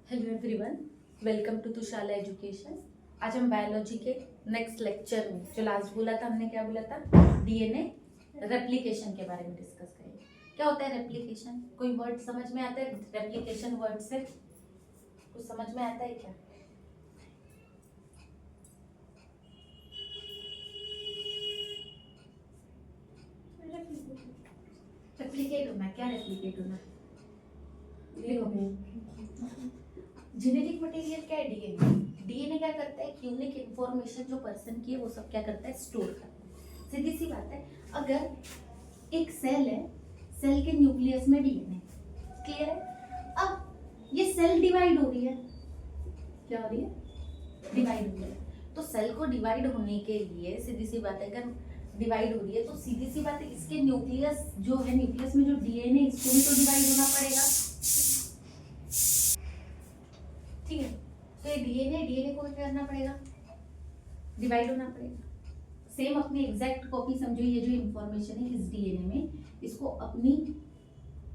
Hello everyone, welcome to Tushala education. आज हम biology के नेक्स्ट लेक्चर में जो लास्ट बोला था हमने, क्या बोला था, डीएनए रेप्लिकेशन के बारे में डिस्कस करेंगे। क्या होता है रेप्लिकेशन? कोई वर्ड समझ में आता है? रेप्लिकेशन वर्ड से कुछ समझ में आता है क्या? रेप्लिकेट होना, क्या रेप्लिकेट होना? जेनेटिक मटेरियल क्या है? डीएनए। डीएनए क्या करता है? यूनिक इंफॉर्मेशन जो पर्सन की है वो सब क्या करता है? स्टोर करता है। सीधी सी बात है, अगर एक सेल है, सेल के न्यूक्लियस में डीएनए, क्लियर है? अब ये सेल डिवाइड हो रही है, क्या हो रही है? डिवाइड हो रही है। तो सेल को डिवाइड होने के लिए सीधी सी बात है, अगर डिवाइड हो रही है तो सीधी सी बात है, इसके न्यूक्लियस जो है, न्यूक्लियस में जो डीएनए, इसको भी तो डिवाइड होना पड़ेगा, ठीक है? तो ये डीएनए को क्या करना पड़ेगा? डिवाइड होना पड़ेगा। सेम अपनी एग्जैक्ट कॉपी समझो, ये जो इंफॉर्मेशन है इस डीएनए में, इसको अपनी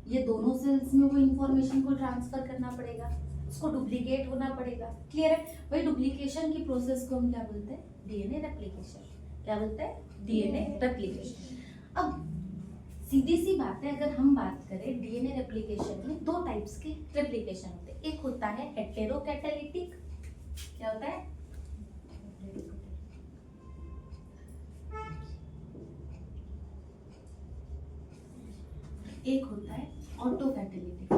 ये दोनों सेल्स में वो इंफॉर्मेशन को ट्रांसफर करना पड़ेगा, उसको डुप्लीकेट होना पड़ेगा, क्लियर है? वही डुप्लीकेशन की प्रोसेस को हम क्या बोलते हैं? DNA replication. क्या बोलते हैं? DNA replication. अब सीधी सी बात है, अगर हम बात करें डीएनए रेप्लिकेशन में दो टाइप्स के रेप्लिकेशन होते हैं। एक होता है हेटेरोकैटालिटिक, क्या होता है? एक होता है ऑटोकैटालिटिक।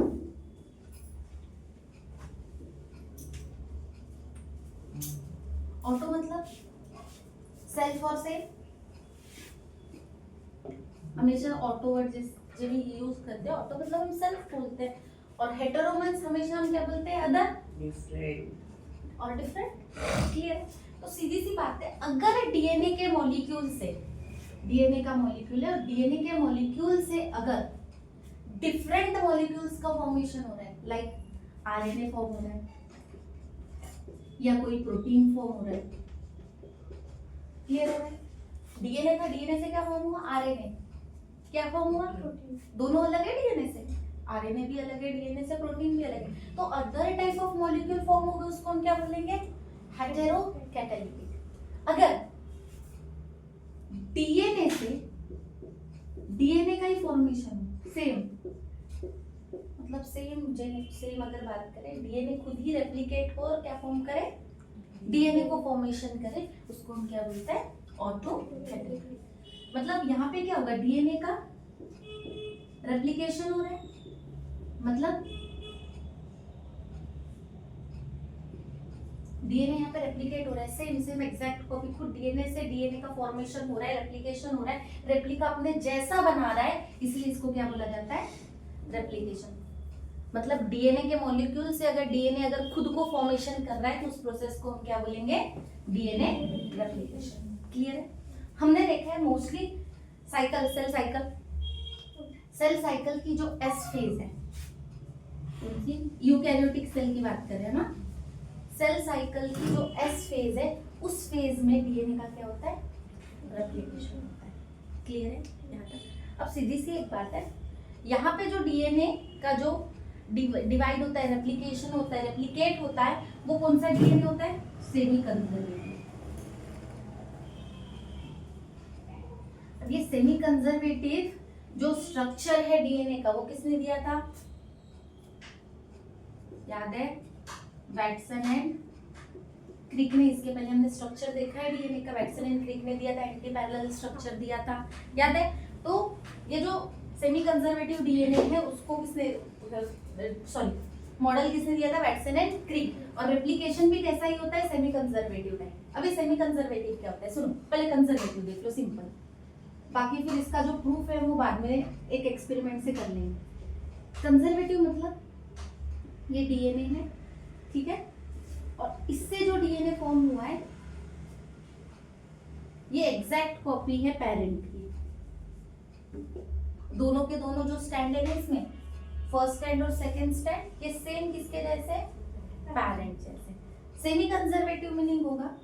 ऑटो मतलब सेल्फ और सेम, हमेशा ऑटो वर्ड जब यूज करते हैं, ऑटो मतलब हम सेल्फ बोलते हैं, और हेटेरो मींस हमेशा हम क्या बोलते हैं? अदर, डिफरेंट और डिफरेंट, क्लियर? तो सीधी सी बात है, अगर डीएनए के मॉलिक्यूल से, डीएनए का मॉलिक्यूल है और डीएनए के मॉलिक्यूल से अगर डिफरेंट मॉलिक्यूल्स का फॉर्मेशन हो रहा है, लाइक आरएनए फॉर्म हो रहा है या कोई प्रोटीन फॉर्म हो रहा है, क्लियर हो रहा है? डीएनए का डीएनए से क्या फॉर्म हुआ? आरएनए। क्या फॉर्म हुआ? प्रोटीन। दोनों अलग है डीएनए से, आरएनए भी अलग है डीएनए से, प्रोटीन भी अलग है। तो other type of molecule form होगा, उसको हम क्या बोलेंगे? हेटेरोकैटालिटिक। अगर डीएनए से डीएनए का ही फॉर्मेशन सेम, मतलब सेम अगर बात करें, डीएनए खुद ही रेप्लिकेट हो और क्या फॉर्म करे? डीएनए को फॉर्मेशन करे, उसको हम क्या बोलते हैं? ऑटोकैटालिटिक। मतलब यहाँ पे क्या होगा? डीएनए का रेप्लिकेशन हो रहा है, मतलब डीएनए यहाँ पे रेप्लिकेट हो रहा है, सेम एग्जैक्ट कॉपी, खुद डीएनए से डीएनए का फॉर्मेशन हो रहा है, रेप्लिकेशन हो रहा है, रेप्लिका अपने जैसा बना रहा है, इसलिए इसको क्या बोला जाता है? रेप्लिकेशन। मतलब डीएनए के मॉलिक्यूल से अगर डीएनए अगर खुद को फॉर्मेशन कर रहा है तो उस प्रोसेस को हम क्या बोलेंगे? डीएनए रेप्लिकेशन, क्लियर है? हमने देखा है मोस्टली साइकिल, सेल साइकिल की जो एस फेज है, यूकैरियोटिक सेल की बात कर रहे हैं ना, सेल साइकिल की जो एस फेज है, उस फेज में डीएनए का क्या होता है? रेप्लिकेशन होता है, क्लियर है यहाँ तक? अब सीधी सी एक बात है, यहाँ पे जो डीएनए का जो डिवाइड होता है, रेप्लिकेशन होता है, रेप्लिकेट होता है, वो कौन सा डीएनए होता है? Semi conservative. अब ये सेमी कंजर्वेटिव जो स्ट्रक्चर है डीएनए का, वो किसने दिया था? याद है? वैटसन एंड क्रिक ने। इसके पहले हमने स्ट्रक्चर देखा है डीएनए का, वैटसन एंड क्रिक ने दिया था, एंटी पैरेलल स्ट्रक्चर दिया था, याद है? तो ये जो सेमी कंजर्वेटिव डीएनए है उसको किसने, सॉरी, मॉडल किसने दिया था? Watson and Crick. और रेप्लिकेशन भी कैसा ही होता है? Semi conservative type. अभी सेमी कंजर्वेटिव क्या होता है सुनो, पहले कंजर्वेटिव देख लो, सिंपल, बाकी फिर इसका जो प्रूफ है वो बाद में एक एक्सपेरिमेंट से कर लेंगे। कंजर्वेटिव मतलब ये डीएनए है, ठीक है, और इससे जो डीएनए फॉर्म हुआ है ये एग्जैक्ट कॉपी है पेरेंट की। दोनों के दोनों जो स्टैंड है इसमें, फर्स्ट स्टैंड और सेकंड स्टैंड, ये सेम किसके जैसे? पेरेंट जैसे। सेमी कंजर्वेटिव मीनिंग होगा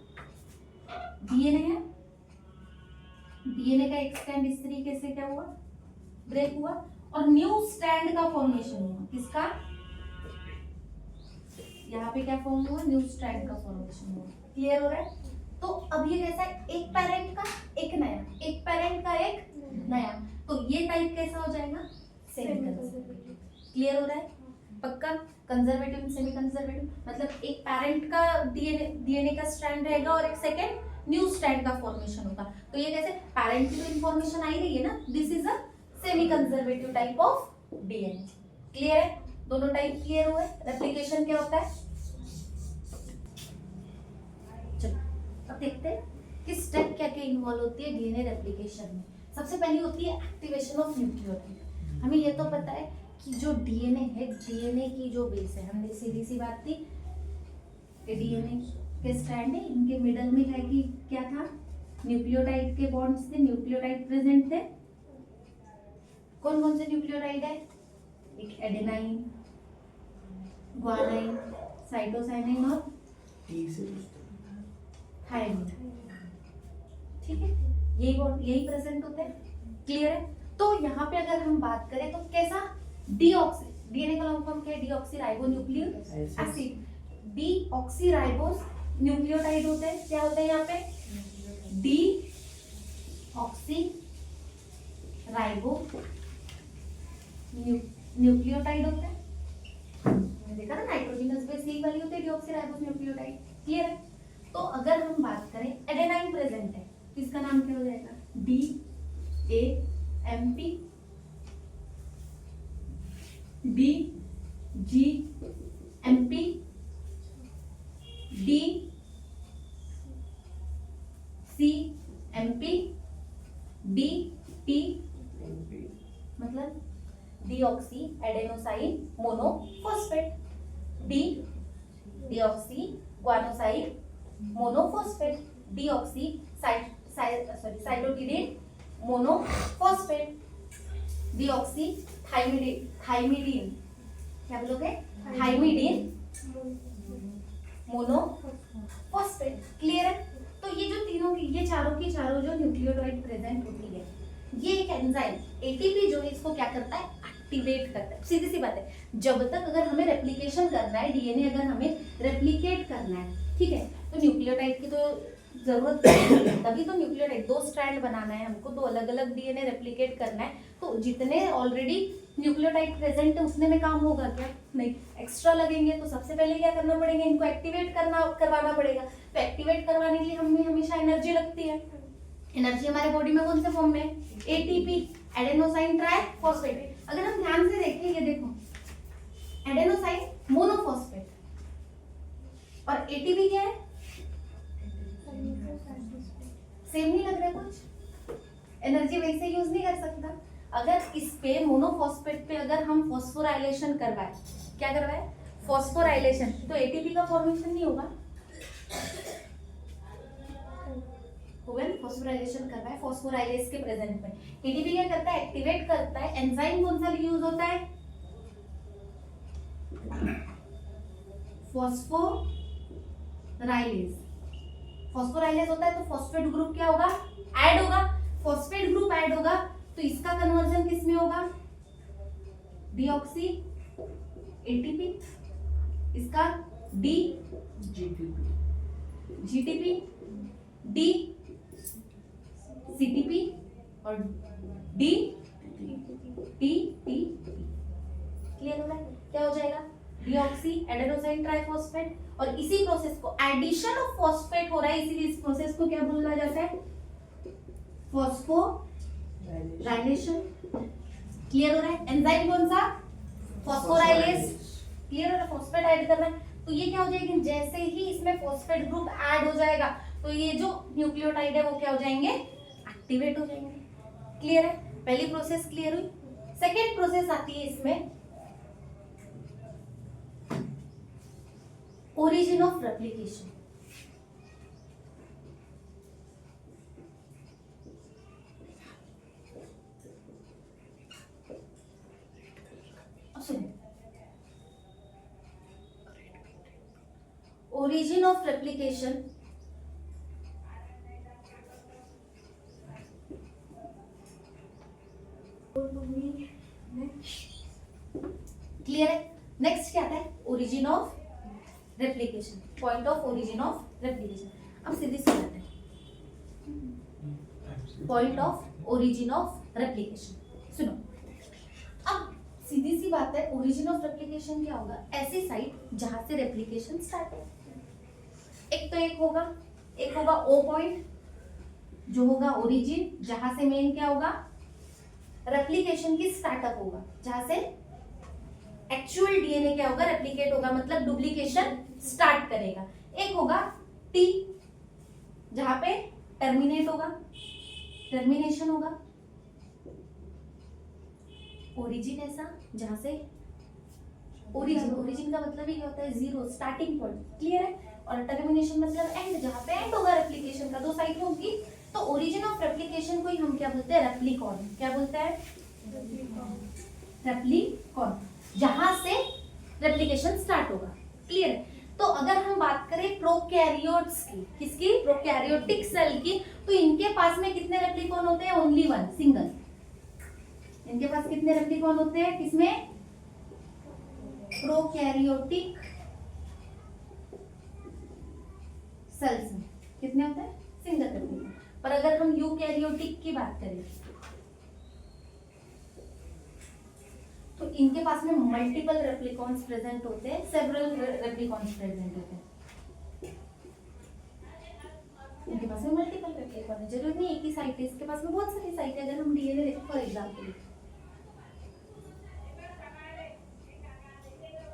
डीएनए है, डीएनए का एक स्टैंड इस तरीके से क्या हुआ? ब्रेक हुआ, और न्यू स्टैंड का फॉर्मेशन हुआ। किसका? यहाँ पे क्या फॉर्म हुआ, न्यू स्ट्रैंड का फॉर्मेशन हुआ। क्लियर हो रहा है? तो अब ये कैसा है, एक पेरेंट का एक नया, एक पेरेंट का एक नया, तो ये टाइप कैसा हो जाएगा, सेमी कंजर्वेटिव। क्लियर हो रहा है? पक्का? कंजर्वेटिव सेमी कंजर्वेटिव मतलब एक पेरेंट का डीएनए का स्ट्रैंड रहेगा और एक सेकेंड न्यू स्ट्रैंड का फॉर्मेशन होगा। तो ये कैसे, पेरेंट की तो इन्फॉर्मेशन आई रही है ना, this is a semi conservative type of DNA. Clear है? दोनों टाइप क्लियर हुए? रेप्लिकेशन क्या होता है? चलो अब देखते हैं कि स्टेप क्या क्या इन्वॉल्व होती है डीएनए रेप्लिकेशन में। सबसे पहली होती है एक्टिवेशन ऑफ न्यूक्लियोटाइड। हमें ये तो पता है कि जो डीएनए है, डीएनए की जो बेस है, हमने सीधी सी बात थी कि डीएनए के स्ट्रैंड है, इनके मिडल में है कि क्या था, न्यूक्लियोटाइड के बॉन्ड्स थे, न्यूक्लियोटाइड प्रेजेंट थे। कौन कौन से न्यूक्लियोटाइड है, एक एडेनाइन, ग्वानाइन, साइटोसाइनाइन और थायमिन। ठीक है, यही प्रेजेंट होते हैं। क्लियर है? तो यहाँ पे अगर हम बात करें तो कैसा, डीऑक्सी, डीएनए का लॉन्ग फॉर्म क्या है, डीऑक्सीराइबोन्यूक्लिक एसिड, डीऑक्सीराइबोस न्यूक्लियोटाइड होते हैं। क्या होते हैं यहाँ पे, डीऑक्सीराइबो न्यूक्लियोटाइड होते हैं। देखा ना, नाइट्रोजनस बेस यही वाली होती है, डीऑक्सीराइबोस न्यूक्लियोटाइड। क्लियर है? तो अगर हम बात करें एडेनाइन प्रेजेंट है, इसका नाम क्या हो जाएगा, DAMP, DGMP, DCMP, DT मतलब deoxy adenosine monophosphate, deoxy guanosine monophosphate, deoxy cytokinin monophosphate, deoxy thymidine, क्या बोलोगे, थाइमिडीन मोनोफॉस्फेट। क्लियर है? तो ये जो तीनों की, ये चारों की चारों जो न्यूक्लियोटाइड प्रेजेंट होती है, ये एक एंजाइम एटीपी जो है इसको क्या करता है, एक्टिवेट करता है। सीधी सी बात है, जब तक अगर हमें रेप्लिकेशन करना है, डीएनए अगर हमें रेप्लिकेट करना है, ठीक है, तो न्यूक्लियोटाइड की तो जरूरत है, तभी तो न्यूक्लियोटाइड, 2 स्ट्रैंड बनाना है हमको, तो अलग अलग डीएनए रेप्लिकेट करना है, तो जितने ऑलरेडी न्यूक्लियोटाइड प्रेजेंट है उतने में काम होगा क्या, नहीं, एक्स्ट्रा लगेंगे। तो सबसे पहले क्या करना पड़ेगा, इनको एक्टिवेट करवाना पड़ेगा। तो एक्टिवेट करवाने के लिए हमें हमेशा एनर्जी लगती है। एनर्जी हमारे बॉडी में कौन से फॉर्म में, एटीपी, एडेनोसाइन ट्राइफॉस्फेट। अगर हम ध्यान से देखें, ये देखो, एडेनोसाइन मोनोफॉस्फेट और एटीपी क्या है, सेम नहीं लग रहा है कुछ, एनर्जी वैसे यूज नहीं कर सकता। अगर इस पे मोनोफॉस्फेट पे अगर हम फॉस्फोराइलेशन करवाए, क्या करवाए, फॉस्फोराइलेशन, तो एटीपी का फॉर्मेशन नहीं होगा, फॉस्फोराइलेशन करवाए फॉस्फोराइलेस के प्रेजेंट में। एटीपी क्या करता है, एक्टिवेट करता है। एंजाइम कौन सा यूज होता है, फॉस्फोराइलेस। फॉस्फोराइलेस होता है तो फॉस्फेट ग्रुप क्या होगा, ऐड होगा। फॉस्फेट ग्रुप ऐड होगा तो इसका कन्वर्जन किस में होगा, डीऑक्सी एटीपी, इसका डी जीटीपी, डी सीटीपी और डी टीटीपी। क्लियर हो रहा है? क्या हो जाएगा, डीऑक्सी एडेनोसाइन ट्राइफॉस्फेट। और इसी प्रोसेस को, एडिशन ऑफ फॉस्फेट हो रहा है, इसीलिए इस प्रोसेस को क्या बोला जाता है, फॉस्फोराइलेशन। क्लियर हो रहा है? एंजाइम कौन सा, फॉस्फोराइलेस। क्लियर हो रहा है? फॉस्फेट ऐड करना है तो ये क्या हो जाएगी, जैसे ही इसमें फॉस्फेट ग्रुप ऐड हो जाएगा तो ये जो न्यूक्लियोटाइड है वो क्या हो जाएंगे, एक्टिवेट हो जाएंगे। क्लियर है? पहली प्रोसेस क्लियर हुई। सेकेंड प्रोसेस आती है इसमें, origin of replication. origin of replication clear है? नेक्स्ट क्या आता है, origin of replication, point of origin of replication. अब सीधी सी बात है, point of origin of replication. सुनो, अब सीधी सी बात है, ओरिजिन ऑफ रेप्लिकेशन क्या होगा? ऐसी साइट जहां से रेप्लिकेशन स्टार्ट हो। एक तो एक होगा ओ पॉइंट जो होगा ओरिजिन, जहां से मेन क्या होगा? रेप्लिकेशन की स्टार्टअप होगा, जहां से एक्चुअल डीएनए क्या होगा? रेप्लिकेट होगा, मतलब डुप्लीकेशन स्टार्ट करेगा। एक होगा टी जहां पे टर्मिनेट होगा, टर्मिनेशन होगा। ओरिजिन ऐसा जहां से ओरिजिन का मतलब ही क्या होता है? जीरो, स्टार्टिंग पॉइंट, क्लियर है। और टर्मिनेशन मतलब एंड, जहां पे एंड होगा रेप्लिकेशन का, दो साइड होगी। तो ओरिजिन ऑफ रेप्लिकेशन को ही हम क्या बोलते हैं? रेप्लिकॉन। क्या बोलते हैं? रेप्लिकॉन, जहां से रेप्लिकेशन स्टार्ट होगा, क्लियर है। तो अगर हम बात करें प्रोकैरियोट्स की, किसकी? प्रोकैरियोटिक सेल की, तो इनके पास में कितने रेप्लिकॉन होते हैं? Only one, single. इनके पास कितने रेप्लिकॉन होते हैं? किसमें? प्रोकैरियोटिक सेल्स में कितने होते हैं? Single replicon. पर अगर हम यूकैरियोटिक की बात करें तो इनके पास में मल्टीपल रेप्लिकॉन्स प्रेजेंट होते हैं, सेवरल रेप्लिकॉन्स प्रेजेंट होते हैं। इनके पास में मल्टीपल रेप्लिकॉन है, जरूरी नहीं एक ही साइट है, इसके पास में बहुत सारी साइट है। अगर हम डीएनए देखें फॉर एग्जांपल,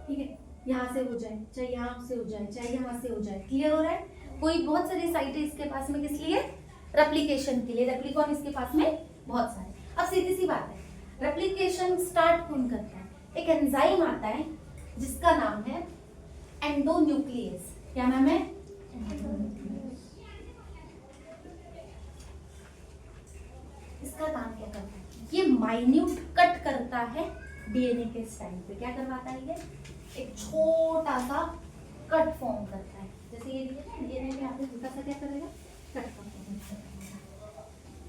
ठीक है, यहाँ से हो जाए, चाहे यहाँ से हो जाए, चाहे यहाँ से हो जाए, क्लियर हो रहा है? कोई बहुत सारी साइट है इसके पास में, किस लिए? रेप्लिकेशन के लिए। रेप्लिकॉन इसके पास में बहुत सारे। अब सीधी सी बात है, रेप्लिकेशन स्टार्ट कौन करता है? एक एंजाइम आता है जिसका नाम है एंडोन्यूक्लियस। क्या नाम है? इसका काम क्या करता है? ये माइन्यूट कट करता है डीएनए के स्टाइल पे। क्या करवाता है? ये एक छोटा सा कट फॉर्म करता है। जैसे ये डीएनए में आपने छोटा सा क्या करेगा? कट फॉर्म करेगा।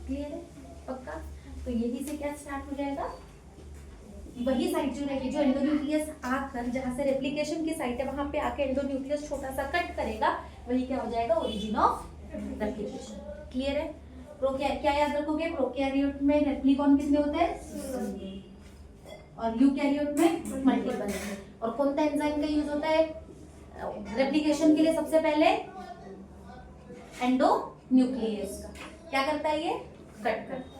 क्लियर है? पक्का? तो यही से क्या स्टार्ट हो जाएगा? वही साइट जो रहेगी, जो एंडोन्यूक्लियस आकर, जहां से रेप्लिकेशन की साइट है वहां पे आके एंडोन्यूक्लियस छोटा सा कट करेगा, वही क्या हो जाएगा? Origin of replication. क्लियर है? क्या याद रखोगे? प्रोकैरियोट में रेप्लिकॉन कितने होते हैं? और यूकैरियोट में मल्टीपल। और कौन सा एंजाइम का यूज होता है रेप्लिकेशन के लिए? सबसे पहले एंडोन्यूक्लियस का। क्या करता है? ये कट करता है।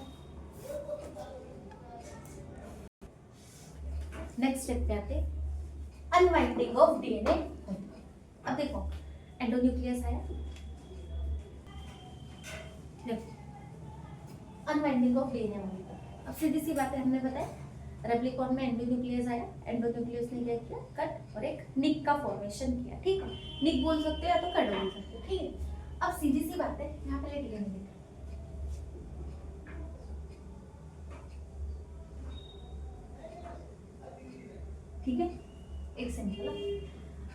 नेक्स्ट स्टेप पे आते हैं, अनवाइंडिंग ऑफ डीएनए। अब देखो, एंडोन्यूक्लियस आया, देखो अनवाइंडिंग ऑफ डीएनए वाली। अब सीधी सी बात है, हमने बताया रेप्लिकॉन में एंडोन्यूक्लियस आया, एंडोन्यूक्लियस ने क्या किया? कट और एक निक का फॉर्मेशन किया। ठीक है, निक बोल सकते हो या तो कट बोल सकते हो। ठीक है, अब सीधी सी बात है, यहाँ पहले डीएनए देखो, ठीक है, एक सेंटर।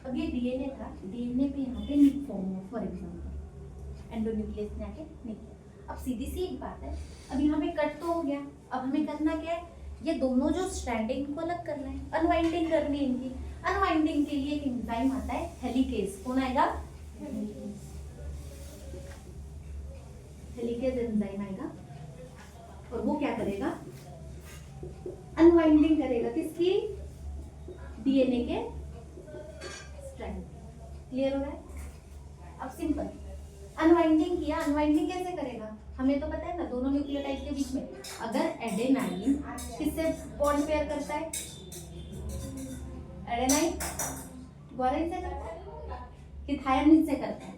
अब ये डीएनए था, डीएनए पे यहाँ पे निक फॉर्म हुआ, फॉर एग्जांपल एंडोन्यूक्लियस ने आके निक किया। अब सीधी सी एक बात है, अब यहाँ पे कट तो हो गया, अब हमें करना क्या है? ये दोनों जो स्ट्रैंडिंग को अलग करना है, अनवाइंडिंग करनी है इनकी। अनवाइंडिंग के लिए एक एंजाइम आता है हेलिकेज। कौन आएगा? हेलिकेज एंजाइम आएगा और वो क्या करेगा? अनवाइंडिंग करेगा किसकी? डीएनए के स्ट्रैंड। क्लियर हो रहा है? अब सिंपल, अनवाइंडिंग किया, अनवाइंडिंग कैसे करेगा? हमें तो पता है ना, दोनों न्यूक्लियोटाइड के बीच में अगर एडेनाइन किससे बॉन्ड पेयर करता है? एडेनाइन ग्वानिन से करता है कि थायमिन से करता है?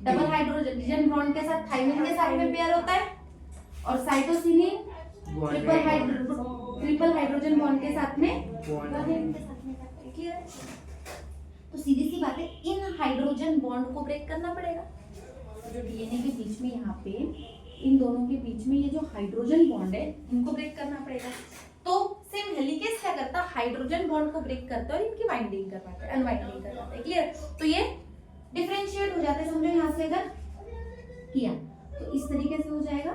डबल हाइड्रोजन बॉन्ड के साथ थायमिन के साथ में पेयर होता है, और साइटोसिनिन ट्रिपल हाइड्रोजन बॉन्ड के साथ में ग्वानिन के साथ में करता है। क्लियर? तो सीधी सी बात है, इन हाइड्रोजन बॉन्ड को ब्रेक करना पड़ेगा। जो डीएनए के बीच में यहाँ पे इन दोनों के बीच में ये जो हाइड्रोजन बॉन्ड है, इनको ब्रेक करना पड़ेगा। तो सेम हेलिकेज क्या करता है? हाइड्रोजन बॉन्ड को ब्रेक करता है और इनकी बाइंडिंग करवाता है, अनवाइंडिंग करवाता है। क्लियर? तो ये डिफरेंशिएट हो जाते हैं, समझो यहाँ से अगर किया तो इस तरीके से हो जाएगा।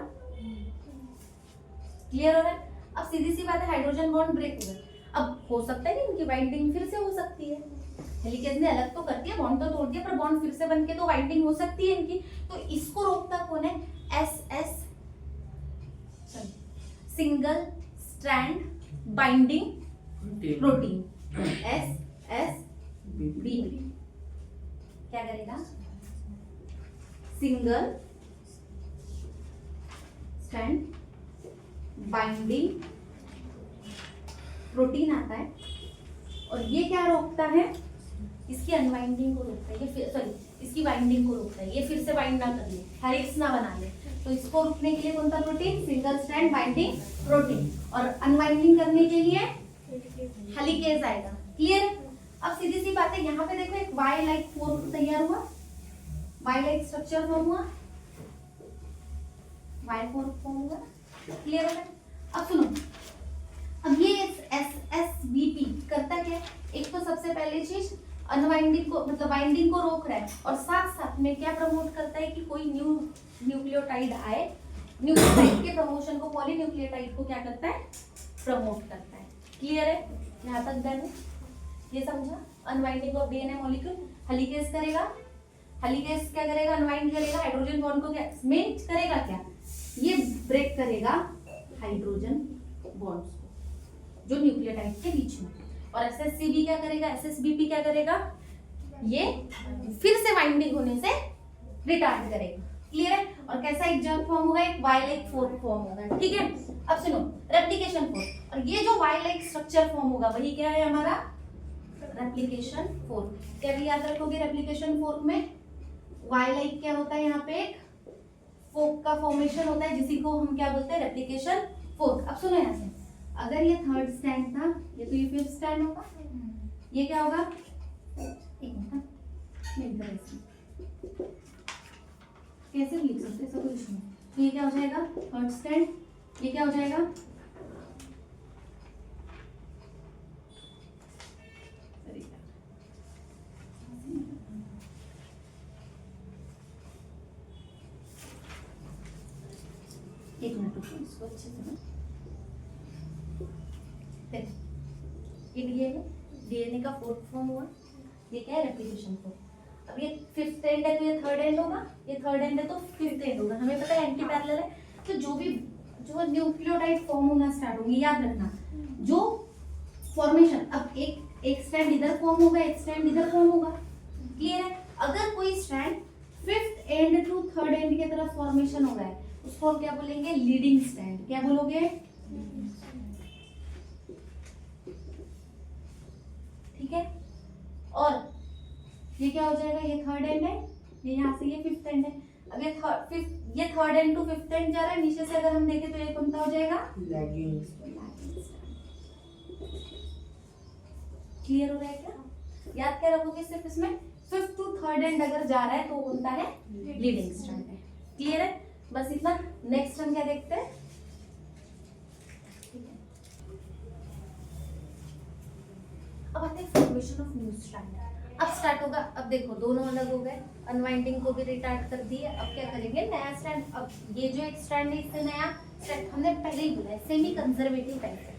क्लियर हो रहा है? अब सीधी सी बात है, हाइड्रोजन बॉन्ड ब्रेक हो गया। अब हो सकता है कि इनकी बाइंडिंग फिर से हो सकती है, हेलिकेज ने अलग तो कर दिया, बॉन्ड तो तोड़ दिया, पर बॉन्ड फिर से बनके तो बाइंडिंग हो सकती है इनकी। तो इसको रोकता कौन है? S single strand binding protein, SSBP। क्या करेगा? सिंगल स्ट्रैंड बाइंडिंग प्रोटीन आता है, और ये क्या रोकता है? इसकी अनवाइंडिंग को रोकता है, ये सॉरी इसकी बाइंडिंग को रोकता है, ये फिर से बाइंड ना कर ले, हेलिक्स ना बना ले। तो इसको रोकने के लिए कौन सा protein? Single strand binding protein. और अनवाइंडिंग करने के लिए हेलिकेज आएगा। क्लियर? अब सीधी सी बात है, यहाँ पे देखो एक वाई लाइक फॉर्म तैयार हुआ, वाई लाइक स्ट्रक्चर फॉर्म हुआ, वाई फॉर्म हुआ। क्लियर है? अब सुनो, अब ये SSBP करता क्या है? एक तो सबसे पहली चीज अनवाइंडिंग को मतलब बाइंडिंग को रोक रहा है, और साथ साथ में क्या प्रमोट करता है कि कोई न्यू न्यूक्लियोटाइड आए, न्यूक्लियोटाइड के प्रमोशन को, पॉलीन्यूक्लियोटाइड को क्या करता है? प्रमोट करता है। क्लियर है? यहाँ तक डन है? ये समझा? Unwinding of DNA molecule, helicase करेगा, हेलिकेज क्या करेगा? अनवाइंड करेगा, हाइड्रोजन बॉन्ड को क्या मेन करेगा? क्या ये ब्रेक करेगा हाइड्रोजन बॉन्ड्स को जो न्यूक्लियोटाइड के बीच में। और SSCB क्या करेगा? SSBP क्या करेगा? ये फिर से बाइंडिंग होने से रिटार्ड करेगा। क्लियर है? और कैसा एक जंप फॉर्म होगा? एक वाई लाइक फॉर्म होगा। ठीक है? अब सुनो, रेप्लिकेशन फॉर्म, और ये जो वाई लाइक स्ट्रक्चर फॉर्म होगा वही क्या है हमारा? Replication form. क्या भी याद रखोगे? रेप्लिकेशन फॉर्म में वाई लाइक क्या होता है? यहाँ पे एक फोक का फॉर्मेशन होता है, जिसी को हम क्या बोलते हैं? Replication fork. अब सुनो यहाँ से, अगर ये थर्ड स्टैंड था, ये तो ये फिफ्थ स्टैंड होगा, ये क्या होगा? एक मिनट, कैसे भी लिख सकते हैं, सब कुछ नहीं। तो ये क्या हो जाएगा? Third stand. ये क्या हो जाएगा? एक मिनट रुको, इसको अच्छे से ना ये डीएनए का फोर्थ फॉर्म हुआ, ये क्या है? Replication form. अब ये फिफ्थ एंड है तो ये थर्ड एंड होगा, ये थर्ड एंड है तो फिफ्थ एंड होगा। हमें पता है एंटी पैरेलल है, तो जो न्यूक्लियोटाइड फॉर्म होना स्टार्ट होंगे, याद रखना जो फॉर्मेशन, अब एक स्ट्रैंड इधर फॉर्म होगा, एक स्ट्रैंड इधर फॉर्म होगा। क्लियर है? अगर कोई strand fifth end to third end की तरफ फॉर्मेशन हो रहा है, उसको क्या बोलेंगे? Leading strand. क्या बोलोगे? ठीक है? और ये क्या हो जाएगा? ये थर्ड एंड है, ये यहाँ से ये फिफ्थ एंड है। अब ये third end to fifth end जा रहा है, नीचे से अगर हम देखें तो ये कौन सा हो जाएगा? लैगिंग। क्लियर हो रहा है क्या? याद क्या रखोगे सिर्फ इसमें? फिफ्थ टू थर्ड एंड अगर जा रहा है तो कौन सा है? लीडिंग स्ट्रैंड है। क्लियर है? बस इतना। नेक्स्ट हम क्या देखते हैं? अब आते हैं फॉर्मेशन ऑफ न्यू स्ट्रैंड। अब स्टार्ट होगा। अब देखो दोनों अलग हो गए, अनवाइंडिंग को भी रिटार्ड कर दिए। अब क्या करेंगे? नया स्ट्रैंड। अब ये जो एक स्ट्रैंड है, इससे नया स्ट्रैंड, हमने पहले ही बोला है सेमी कंजर्वेटिव टाइप है।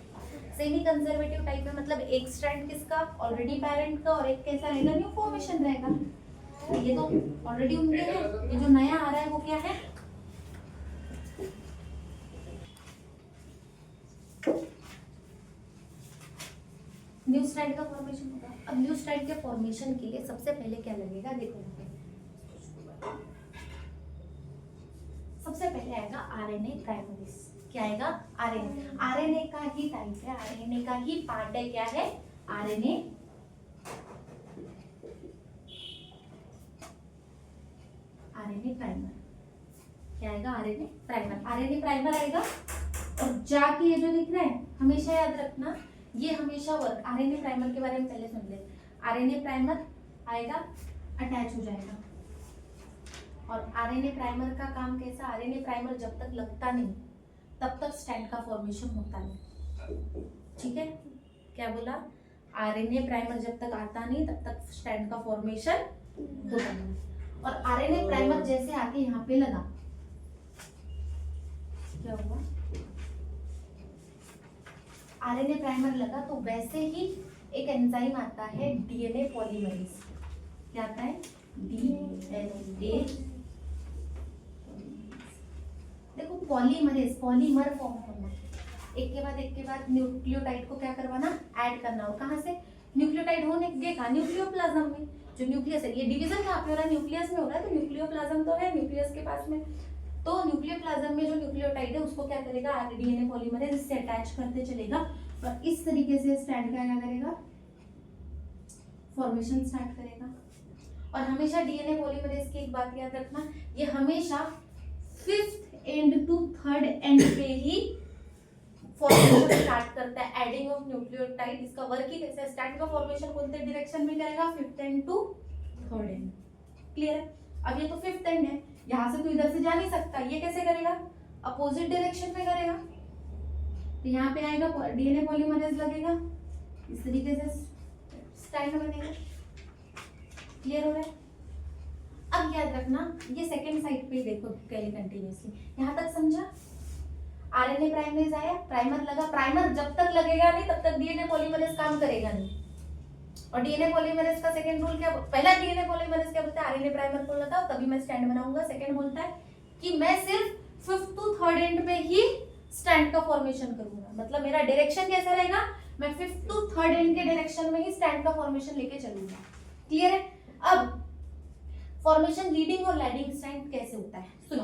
सेमी कंजर्वेटिव टाइप में मतलब एक स्ट्रैंड किसका? ऑलरेडी पेरेंट का, और एक कैसा रहेगा? न्यू फॉर्मेशन रहेगा। ये तो ऑलरेडी उनके हैं, ये जो नया आ रहा है वो क्या है? न्यू स्ट्रैंड का फॉर्मेशन होगा। अब न्यू स्ट्रैंड के फॉर्मेशन के लिए सबसे पहले क्या लगेगा? देखो सबसे पहले आएगा आरएनए प्राइमरीज। क्या आएगा? आरएनए। आरएनए का ही टाइप है, आरएनए का ही पार्ट है। क्या है? आरएनए। RNA primer. क्या आएगा? RNA primer. आरएनए प्राइमर आएगा, और जाके ये जो दिख रहा है, हमेशा याद रखना, ये हमेशा वर्क, आरएनए प्राइमर के बारे में पहले सुन ले। आरएनए प्राइमर आएगा, अटैच हो जाएगा, और आरएनए प्राइमर का काम कैसा? आरएनए प्राइमर जब तक लगता नहीं तब तक स्ट्रैंड का फॉर्मेशन होता नहीं। ठीक है? क्या बोला? आरएनए प्राइमर जब तक आता नहीं तब तक स्ट्रैंड का फॉर्मेशन होता नहीं। और आरएनए प्राइमर जैसे आके यहाँ पे लगा, क्या हुआ? आरएनए प्राइमर लगा तो वैसे ही एक एंजाइम आता है डीएनए पॉलीमरेज। क्या आता है? डीएनए। देखो पॉलीमरेज, पॉलीमर फॉर्म करना, एक के बाद न्यूक्लियोटाइड को क्या करवाना? ऐड करना। और कहाँ से? न्यूक्लियोटाइड होने के कहा न्यूक्लियोप्लाज्म में, जो न्यूक्लियस है। ये डिवीजन कहाँ पे हो रहा है? न्यूक्लियस में हो रहा है, तो न्यूक्लियोप्लाज्म तो है न्यूक्लियस के पास में। तो न्यूक्लियोप्लाज्म में जो न्यूक्लियोटाइड है उसको क्या करेगा? डीएनए पॉलीमरेज इससे अटैच करते चलेगा और इस तरीके से स्ट्रैंड क्या करेगा? फॉर्मेशन स्टार्ट करेगा। और हमेशा डीएनए पॉलीमरेज की एक बात याद रखना, ये हमेशा 5th end to 3rd and पे ही फॉर्मेशन स्टार्ट करता है, एडिंग ऑफ न्यूक्लियोटाइड। इसका वर्क ही कैसे? स्टैंड का फॉर्मेशन कौन से डायरेक्शन में करेगा? 5th end to 3rd and. Clear है? अब ये तो 5th एंड है, यहाँ से तो इधर से जा नहीं सकता, ये कैसे करेगा? अपोजिट डायरेक्शन में करेगा। तो यहाँ पे आएगा डीएनए पॉलीमरेज लगेगा, इस तरीके से स्टैंड बनेगा। क्लियर हो रहा है? अब याद रखना ये सेकंड साइड पे देखो पहले कंटिन्यूअसली, यहाँ तक समझा? आरएनए प्राइमरेज आया, प्राइमर लगा, प्राइमर जब तक लगेगा नहीं तब तक डीएनए पॉलीमरेज काम करेगा नहीं। और डीएनए पॉलीमरेज का सेकंड रूल क्या? पहला डीएनए पॉलीमरेज क्या बोलता है? आरएनए प्राइमर को लगाओ तभी मैं स्टैंड बनाऊंगा। सेकंड बोलता है कि मैं सिर्फ 5th टू 3rd एंड पे ही स्टैंड का फॉर्मेशन करूंगा। मतलब मेरा डायरेक्शन कैसा रहेगा? मैं 5th टू 3rd एंड के डायरेक्शन में ही स्टैंड का फॉर्मेशन लेके चलूंगा। क्लियर है? अब फॉर्मेशन लीडिंग और लैगिंग स्टैंड कैसे होता है सुनो।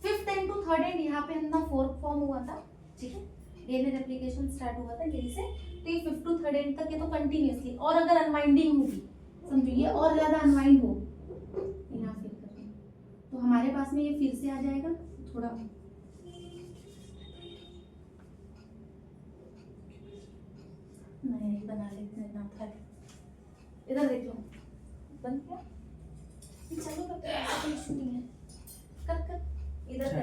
5th end to 3rd and यहाँ पे अपना फोर्क फॉर्म हुआ था, ठीक है, डीएनए रेप्लिकेशन स्टार्ट हुआ था यहीं से, तो ये 5th टू 3rd एंड तक ये तो कंटिन्यूअसली। और अगर अनवाइंडिंग होगी, समझो ये और ज्यादा अनवाइंड हो, यहाँ फिर करें तो हमारे पास में ये फिर से आ जाएगा थोड़ा, नहीं बना लेते हैं ना था। इधर देख लो, बंद किया, चलो करते हैं, ऐसा कोई इशू नहीं है, कर इधर कर।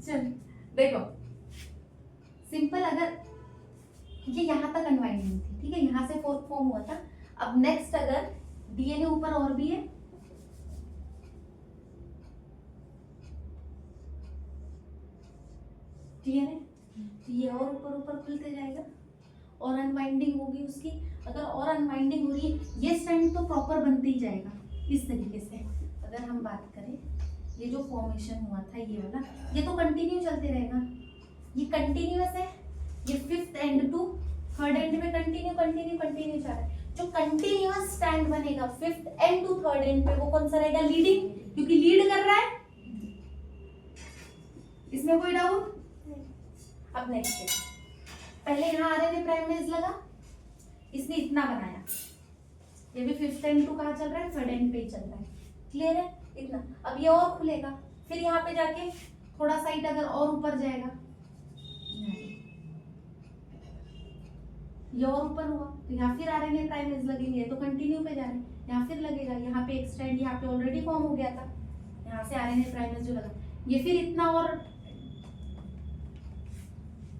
चल देखो सिंपल, अगर ये यहाँ तक अनवाइंडिंग थी, ठीक है, यहाँ से फोर्क फॉर्म हुआ था। अब नेक्स्ट अगर डीएनए ऊपर और भी है, डीएनए तो ये और ऊपर ऊपर खुलते जाएगा और अनवाइंडिंग होगी उसकी। अगर और अनवाइंडिंग हो रही है, ये स्टैंड तो प्रॉपर बनते ही जाएगा इस तरीके से। अगर हम बात करें ये जो फॉर्मेशन हुआ था ये वाला, ये तो कंटिन्यू चलते रहेगा, ये कंटिन्यूअस है, ये 5th end to 3rd end में कंटिन्यू चल रहा है। जो कंटिन्यूअस स्टैंड बनेगा 5th end to 3rd and पे, वो कौन सा रहेगा? लीडिंग, क्योंकि लीड कर रहा है। इसमें कोई डाउट? अब नेक्स्ट पहले यहाँ आरएनए प्राइमरेज लगा, इसने इतना बनाया, ये भी 5th एंड टू कहाँ चल रहा है? 3rd एंड पे ही चल रहा है। क्लियर है? इतना। अब ये और खुलेगा, फिर यहाँ पे जाके थोड़ा साइड अगर और ऊपर जाएगा, ये और ऊपर हुआ तो यहाँ फिर आरएनए प्राइमरेज लगेंगे, तो कंटिन्यू पे जा रहे हैं, यहाँ फिर लगेगा, यहाँ पे एक स्ट्रैंड यहाँ पे ऑलरेडी फॉर्म हो गया था, यहाँ से आरएनए प्राइमरेज जो लगा, ये फिर इतना और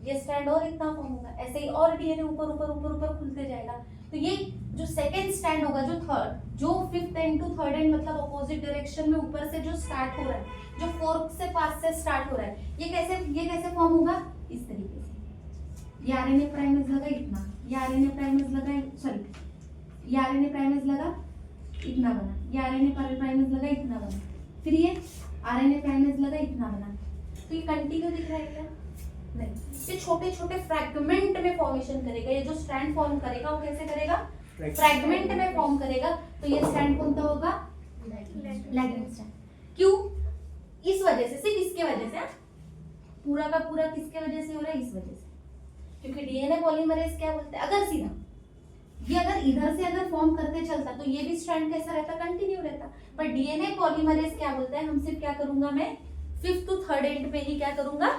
ये स्टैंड और इतना फॉर्म होगा, ऐसे ही और डीएनए ऊपर खुलते जाएगा। तो ये जो सेकेंड स्टैंड होगा, जो 5th end to 3rd end मतलब अपोजिट डायरेक्शन में ऊपर से जो स्टार्ट हो रहा है, जो फोर्क से पास से स्टार्ट हो रहा है, ये कैसे फॉर्म होगा? इस तरीके से। ये आरएनए प्राइमरेज लगा इतना, ये आरएनए प्राइमरेज लगा, सॉरी ये आरएनए प्राइमरेज लगा इतना बना, ये आरएनए प्राइमरेज लगा इतना बना, फिर ये आरएनए प्राइमरेज लगा इतना बना। तो ये कंटिन्यू दिख रहा है क्या? नहीं, ये छोटे छोटे फ्रैगमेंट में फॉर्मेशन करेगा। ये जो स्ट्रैंड फॉर्म करेगा वो कैसे करेगा? फ्रैगमेंट में फॉर्म करेगा। तो ये स्ट्रैंड कौन सा होगा? Lagging strand. क्यों? इस वजह से, सिर्फ इसके वजह से, पूरा का पूरा किसके वजह से हो रहा है? इस वजह से, क्योंकि डीएनए पॉलीमरेज क्या बोलते हैं, अगर सीधा ये अगर इधर से अगर फॉर्म करते चलता तो ये भी स्ट्रैंड कैसा रहता? कंटिन्यू रहता। पर डीएनए पॉलीमरेज क्या बोलता है, हम सिर्फ क्या करूंगा, मैं 5th टू 3rd एंड पे ही क्या करूंगा?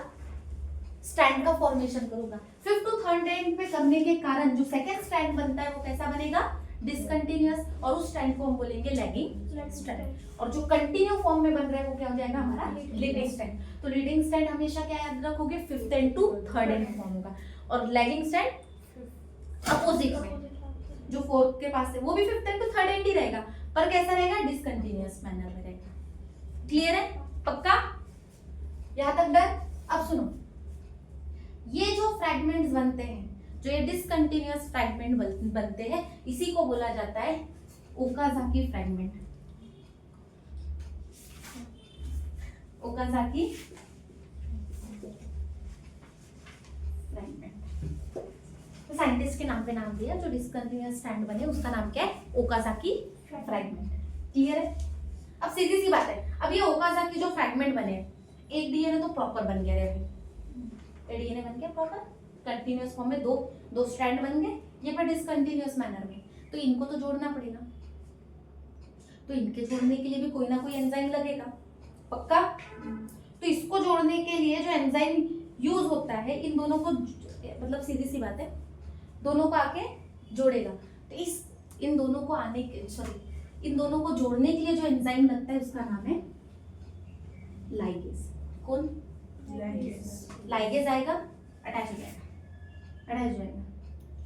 स्टैंड का फॉर्मेशन करूंगा। 5th टू 3rd एंड पे करने के कारण जो सेकंड स्टैंड बनता है वो कैसा बनेगा? डिसकंटिन्यूअस, और उस स्टैंड को हम बोलेंगे लैगिंग स्टैंड। और जो कंटिन्यू फॉर्म में बन रहा है वो क्या हो जाएगा? हमारा लीडिंग स्टैंड। तो लीडिंग स्टैंड हमेशा क्या याद रखोगे? 5th end to 3rd and form होगा। और लैगिंग स्टैंड अपोजिट में, जो फोर्थ के पास है वो भी 5th end to 3rd and he रहेगा, पर कैसा रहेगा? डिसकंटिन्यूअस मैनर में रहेगा। क्लियर है? पक्का? यहाँ तक डर। अब सुनो, ये जो फ्रैगमेंट्स बनते हैं, जो ये डिसकंटिन्यूअस फ्रैगमेंट बनते हैं, इसी को बोला जाता है ओकाजाकी फ्रैगमेंट। ओकाजाकी फ्रैगमेंट, तो साइंटिस्ट के नाम पे नाम दिया, जो डिसकंटिन्यूअस स्ट्रैंड बने उसका नाम क्या है? Okazaki fragment. क्लियर है? अब सीधी सी बात है, अब ये ओकाजाकी जो फ्रैगमेंट बने, एक डीएनए तो प्रॉपर बन गया रे, डीएनए बन गया प्रॉपर कंटिन्यूअस फॉर्म में, दो स्ट्रैंड बन गए, ये पर डिसकंटिन्यूअस मैनर में, तो इनको तो जोड़ना पड़ेगा, तो इनके जोड़ने के लिए भी कोई ना कोई एंजाइम लगेगा, पक्का? तो इसको जोड़ने के लिए जो एंजाइम यूज होता है, इन दोनों को, मतलब सीधी सी बात है, दोनों को आके जोड़ेगा, तो इन दोनों को इन दोनों को जोड़ने के लिए जो एंजाइम लगता है उसका नाम है लाइगेज। कौन? लाइगेज आएगा, अटैच हो जाएगा,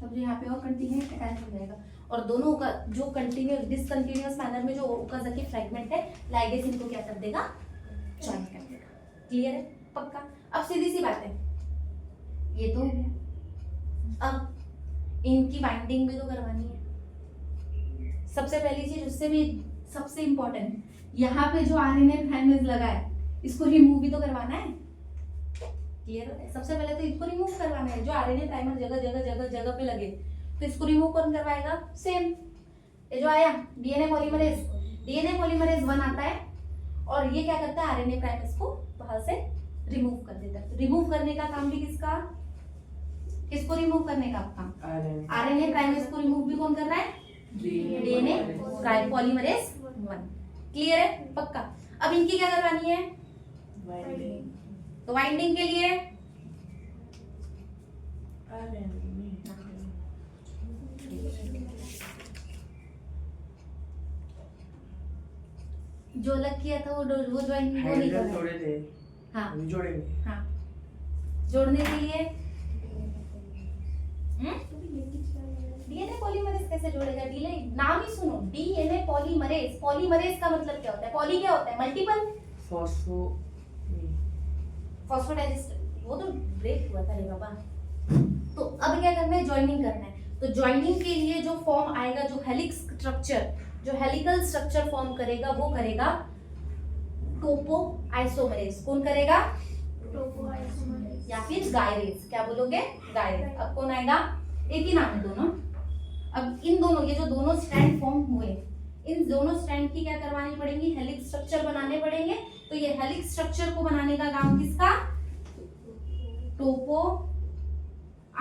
सब यहाँ पे और कंटिन्यू अटैच हो जाएगा, और दोनों का जो कंटिन्यूअस डिसकंटिन्यूअस मैनर में जो ओकाजाकी फ्रैगमेंट है, लाइगेज इनको क्या कर देगा? जॉइन कर देगा। क्लियर है? पक्का? अब सीधी सी बात है, ये तो हो गया, अब इनकी बाइंडिंग भी तो करवानी है। सबसे पहली चीज, उससे भी सबसे इंपॉर्टेंट, यहाँ पे जो आरएनए प्राइमेज लगा है, इसको रिमूव भी तो करवाना है। क्लियर है? सबसे पहले तो इसको रिमूव करवाना है, जो आरएनए प्राइमर जगह पे लगे, तो इसको रिमूव कौन करवाएगा? सेम, ये जो आया डीएनए पॉलीमरेज 1 आता है, और ये क्या करता है? आरएनए प्राइमेज को बाहर से रिमूव कर देता है। तो रिमूव करने का काम भी किसको रिमूव करने का काम? आरएनए प्राइमेज को रिमूव भी कौन कर रहा है? DNA polymerase 1। क्लियर है? पक्का? अब इनकी क्या करवानी है? तो बाइंडिंग के लिए जो अलग किया था वो ज्वाइनिंग वो नहीं करना। हाँ जोड़ेंगे। हाँ, जोड़ने के लिए डीएनए पॉलीमरेज कैसे जोड़ेगा? डीएनए नाम ही सुनो, डीएनए पॉलीमरेज। पॉलीमरेज का मतलब क्या होता है? पॉली क्या होता है? मल्टीपल, फॉस्फोडाइजेस्टर, वो तो ब्रेक हुआ था रे बाबा। तो अब क्या करना है? ज्वाइनिंग करना है। तो ज्वाइनिंग के लिए जो फॉर्म आएगा, जो हेलिक्स स्ट्रक्चर, जो हेलिकल स्ट्रक्चर फॉर्म करेगा, वो करेगा टोपो आइसोमरेज। कौन करेगा? टोपो आइसोमरेज या फिर गायरेज। क्या बोलोगे? गायरेज। अब कौन आएगा? एक ही नाम है दोनों। अब इन दोनों, ये जो दोनों स्ट्रैंड फॉर्म हुए, इन दोनों स्ट्रैंड की क्या करवानी पड़ेंगी? हेलिक्स स्ट्रक्चर बनाने पड़ेंगे। तो ये हेलिक्स स्ट्रक्चर को बनाने का काम किसका? टोपो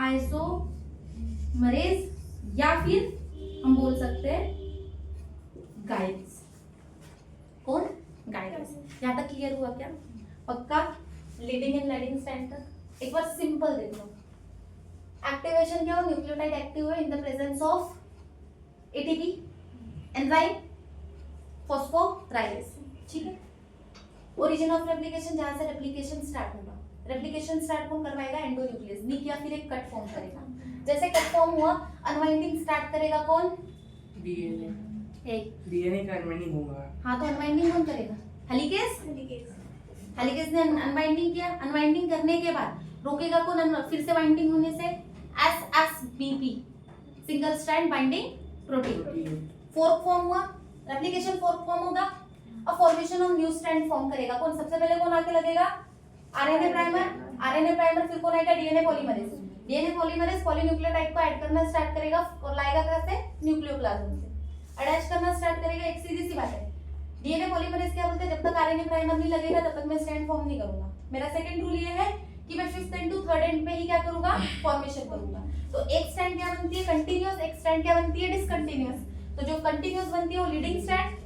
आइसोमरेज या फिर हम बोल सकते हैं गायरेज। कौन? गायरेज। यहाँ तक क्लियर हुआ क्या? पक्का? लीडिंग एंड लैगिंग स्ट्रैंड तक एक बार सिंपल देख लो। एक्टिवेशन क्या हो? न्यूक्लियोटाइड एक्टिव है in the presence of ATP enzyme phosphorylase. ठीक है? ओरिजिन ऑफ रेप्लिकेशन, जहां से रेप्लिकेशन स्टार्ट होगा, रेप्लिकेशन स्टार्ट कौन करवाएगा? एंडोन्यूक्लियस। निक या फिर एक कट फॉर्म करेगा। जैसे कट फॉर्म हुआ, अनवाइंडिंग स्टार्ट करेगा कौन? डीएनए का अनवाइंडिंग होगा। हाँ, तो अनवाइंडिंग कौन करेगा? हेलिकेज ने अनवाइंडिंग किया। अनवाइंडिंग करने के बाद रोकेगा कौन? फिर से बाइंडिंग होने से SSBP, single strand binding protein. Fork form हुआ, रेप्लिकेशन फोर्क फॉर्म होगा। अब formation of new strand form करेगा कौन? सबसे पहले कौन आके लगेगा? RNA primer. फिर कौन आएगा? डीएनए पॉलीमरेज पॉलीन्यूक्लियोटाइड को ऐड करना स्टार्ट करेगा और लाएगा कहां से? न्यूक्लियोप्लाज्म से अटैच करना स्टार्ट करेगा। एक सीधी सी बात है, डीएनए पॉलीमरेज क्या बोलते हैं? जब तक आरएनए प्राइमर नहीं लगेगा तब तक मैं स्ट्रैंड फॉर्म नहीं करूंगा। मेरा सेकंड रूल ये है कि मैं fifth end to third end पे ही क्या करूंगा? फॉर्मेशन करूंगा। तो एक स्ट्रैंड क्या बनती है? कंटीन्यूअस। एक स्ट्रैंड क्या बनती है? डिसकंटीन्यूअस। तो जो कंटीन्यूअस बनती है वो लीडिंग स्ट्रैंड,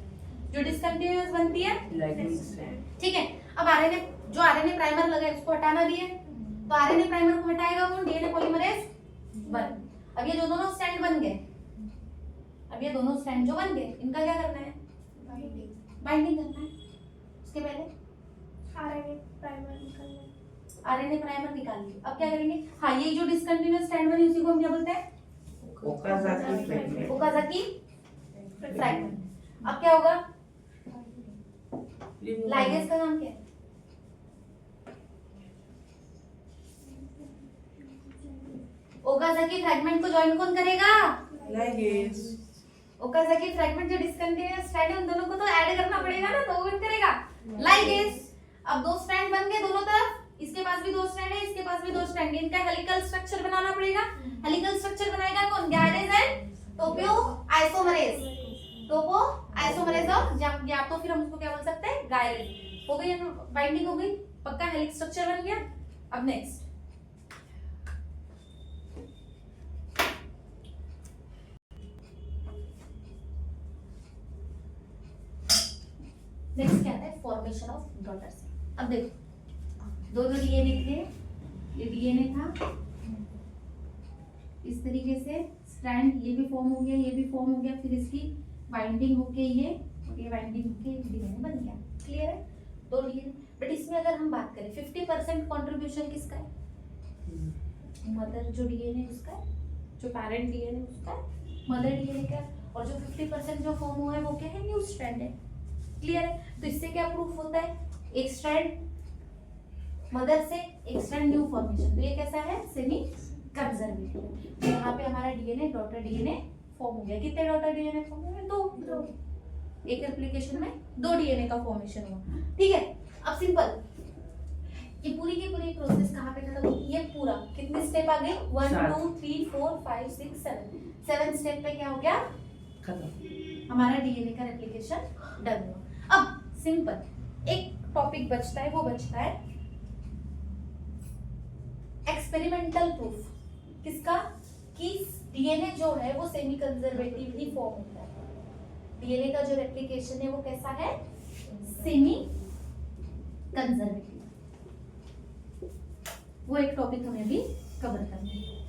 जो डिसकंटीन्यूअस बनती है लैगिंग स्ट्रैंड। ठीक है? अब आरएनए प्राइमर लगा है उसको हटाना भी है, तो आरएनए प्राइमर को हटाएगा कौन? DNA polymerase 1। अब ये जो दोनों स्ट्रैंड बन गए, इनका क्या करना है? बाइंडिंग करना है। उसके पहले आरएनए प्राइमर निकाल लिया। अब क्या करेंगे? हाँ, ये जो डिसकंटीन्यूअस स्ट्रैंड बनी उसी को हम क्या बोलते हैं? Okazaki fragment. अब क्या होगा? लाइगेज का नाम क्या है? ओकाज़की फ्रैगमेंट को ज्वाइन कौन करेगा? लिगेज। ओकाज़की फ्रैगमेंट जो डिसकंटिन्यूअस स्ट्रैंड है उन दोनों को तो ऐड करना पड़ेगा ना, तो कौन करेगा? लाइगेज। अब दो स्ट्रैंड बन गए दोनों तरफ, इसके पास भी दो स्ट्रैंड है, इसके पास भी दो स्ट्रैंड है, इनका हेलिकल स्ट्रक्चर बनाना पड़ेगा। हेलिकल स्ट्रक्चर बनाएगा कौन? Gyrase and topoisomerase. Topoisomerase और या तो फिर हम उसको क्या बोल सकते हैं? गायरेज। हो गई, बाइंडिंग हो गई, पक्का हेलिक्स स्ट्रक्चर बन गया। अब नेक्स्ट क्या आता है? Formation of daughter cell. अब देखो दोनों डीएनए थे, ये डीएनए था, इस तरीके से स्ट्रैंड ये भी फॉर्म हो गया, ये भी फॉर्म हो गया, फिर इसकी बाइंडिंग होके ये बाइंडिंग होके डीएनए बन गया। क्लियर है? दो डीएनए। बट इसमें अगर हम बात करें 50% कंट्रीब्यूशन किसका है? मदर जो डीएनए उसका है, जो पेरेंट डीएनए उसका है, मदर डीएनए का। और जो 50% जो फॉर्म हुआ है वो क्या है? न्यू स्ट्रैंड है। क्लियर है? तो इससे क्या प्रूफ होता है? एक स्ट्रैंड मदर से एक स्ट्रैंड न्यू फॉर्मेशन। तो ये कैसा है? Semi conservative. तो यहाँ पे हमारा डीएनए डॉटर डीएनए फॉर्म हो गया। कितने डॉटर डीएनए फॉर्म हुए? दो। एक एप्लीकेशन में दो डीएनए का फॉर्मेशन हुआ। ठीक है, अब सिंपल ये पूरी की पूरी प्रोसेस कहाँ पे खत्म हुई? ये पूरा कितने स्टेप आ गए? 1 2 3 4 5 6 7 स्टेप पे क्या हो गया? खत्म। हमारा डीएनए का रेप्लिकेशन डन हुआ। अब सिंपल एक टॉपिक बचता है, वो बचता है एक्सपेरिमेंटल प्रूफ। किसका? कि डीएनए जो है वो सेमी कंजर्वेटिव ही फॉर्म होता है। डीएनए का जो रेप्लिकेशन है वो कैसा है? Semi conservative. वो एक टॉपिक हमें भी कवर करना है।